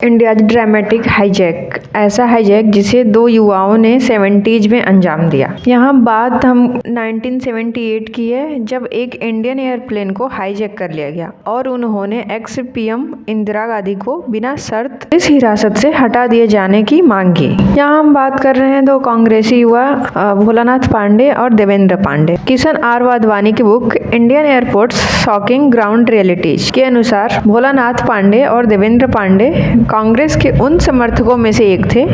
India's dramatic hijack, ऐसा hijack जिसे दो युवाओं ने 70s में अंजाम दिया। यहाँ बात हम 1978 की है, जब एक इंडियन एयरप्लेन को हाईजैक कर लिया गया और उन्होंने एक्स पीएम इंदिरा गांधी को बिना शर्त इस हिरासत से हटा दिए जाने की मांग की। यहाँ हम बात कर रहे हैं दो कांग्रेसी युवा भोलानाथ पांडे और देवेंद्र पांडे। किशन आर वाधवानी की book Indian airports shocking ground realities के अनुसार भोलानाथ पांडे और देवेंद्र पांडे कांग्रेस के उन समर्थकों में से एक थे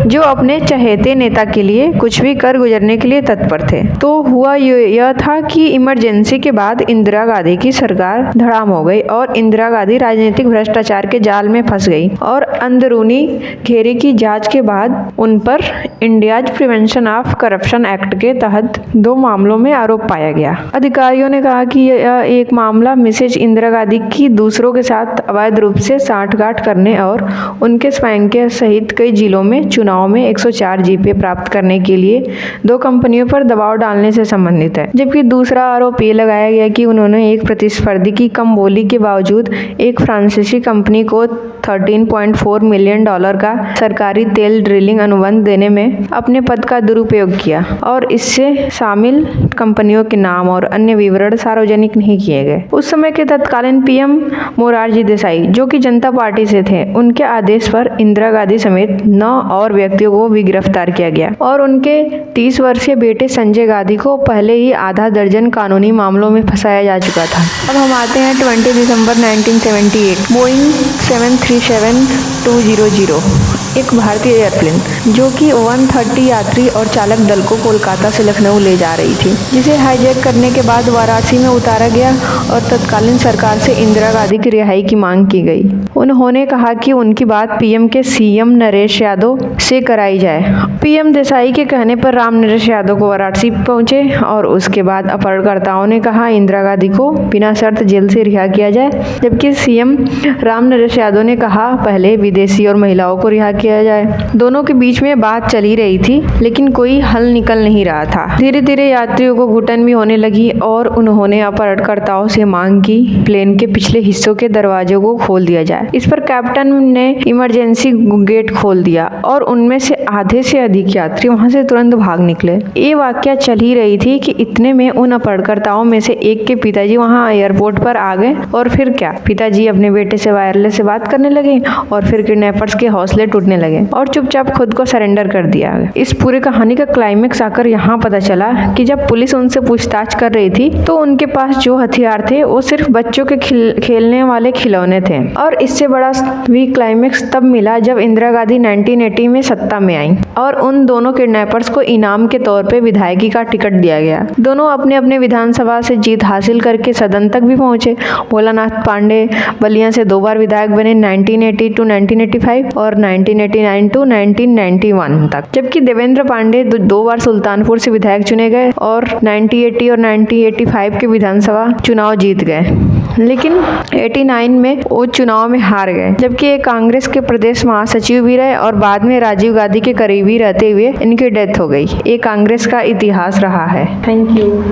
जो अपने चहेते नेता के लिए कुछ भी कर गुजरने के लिए तत्पर थे। तो हुआ यह था कि इमरजेंसी के बाद इंदिरा गांधी की सरकार धड़ाम हो गई और इंदिरा गांधी राजनीतिक भ्रष्टाचार के जाल में फंस गई और अंदरूनी घेरे की जांच के बाद उन पर India's prevention of corruption act के तहत 2 मामलों में आरोप पाया गया। अधिकारियों ने कहा कि यह एक मामला मिसेज इंदिरा गांधी की दूसरों के साथ अवैध रूप से सांठगांठ करने और उनके स्वयं के सहित कई जिलों में चुनाव में 104 जीपी प्राप्त करने के लिए 2 कंपनियों पर दबाव डालने से संबंधित है। जबकि दूसरा आरोप ये लगाया गया कि उन्होंने एक प्रतिस्पर्धी की कम बोली के बावजूद एक फ्रांसीसी कंपनी को $13.4 मिलियन का सरकारी तेल ड्रिलिंग अनुबंध देने में अपने पद का दुरुपयोग किया और इससे शामिल कंपनियों के नाम और अन्य विवरण सार्वजनिक नहीं किए गए। उस समय के तत्कालीन पीएम मोरारजी देसाई, जो कि जनता पार्टी से थे, उनके आदेश पर इंदिरा गांधी समेत 9 और व्यक्तियों को भी गिरफ्तार किया गया और उनके 30 वर्षीय बेटे संजय गांधी को पहले ही आधा दर्जन कानूनी मामलों में फंसाया जा चुका था। अब हम आते हैं 20 दिसंबर 1978। बोइंग 737-200 एक भारतीय एयरप्लेन जो कि 130 यात्री और चालक दल को कोलकाता से लखनऊ ले जा रही थी, जिसे हाईजैक करने के बाद वाराणसी में उतारा गया और तत्कालीन सरकार से इंदिरा गांधी की रिहाई की मांग की गई। उन्होंने कहा कि उनकी बात पीएम के सीएम नरेश यादव से कराई जाए। पीएम देसाई के कहने पर राम नरेश यादव को वाराणसी पहुंचे और उसके बाद अपहरणकर्ताओं ने कहा इंदिरा गांधी को बिना शर्त जेल से रिहा किया जाए, जबकि सीएम राम नरेश यादव ने कहा पहले विदेशी और महिलाओं को रिहा किया जाए। दोनों के बीच में बात चली रही थी, लेकिन कोई हल निकल नहीं रहा था। धीरे धीरे यात्रियों को घुटन भी होने लगी और उन्होंने अपहरणकर्ताओं से मांग की प्लेन के पिछले हिस्सों के दरवाजों को खोल दिया जाए। इस पर कैप्टन ने इमरजेंसी गेट खोल दिया और उनमें से आधे से अधिक यात्री वहां से तुरंत भाग निकले। ये वाकया चल ही रही थी कि इतने में उन अपहरणकर्ताओं में से एक के पिताजी वहां एयरपोर्ट पर आ गए और फिर क्या, पिताजी अपने बेटे से वायरलेस से बात करने लगे और फिर किडनैपर्स के हौसले टूटने लगे और चुपचाप खुद को सरेंडर कर दिया। इस पूरी कहानी का क्लाइमेक्स आकर यहाँ पता चला कि जब पुलिस उनसे पूछताछ कर रही थी तो उनके पास जो हथियार थे वो सिर्फ बच्चों के खेलने वाले खिलौने थे। और इससे बड़ा भी क्लाइमेक्स तब मिला जब इंदिरा गांधी 1980 में सत्ता में आई और उन दोनों किडनैपर्स को इनाम के तौर पे विधायकी का टिकट दिया गया। दोनों अपने अपने विधानसभा से जीत हासिल करके सदन तक भी पहुंचे। भोलानाथ पांडे बलिया से 2 बार विधायक बने, 1980 to 1985 और 1989 to 1991 तक, जबकि देवेंद्र पांडे 2 बार सुल्तानपुर से विधायक चुने गए और 1980 और 1985 के विधानसभा चुनाव जीत गए, लेकिन 89 में वो चुनाव में हार गए। जबकि एक कांग्रेस के प्रदेश महासचिव भी रहे और बाद में राजीव गांधी के करीबी रहते हुए इनकी डेथ हो गई। ये कांग्रेस का इतिहास रहा है। Thank you.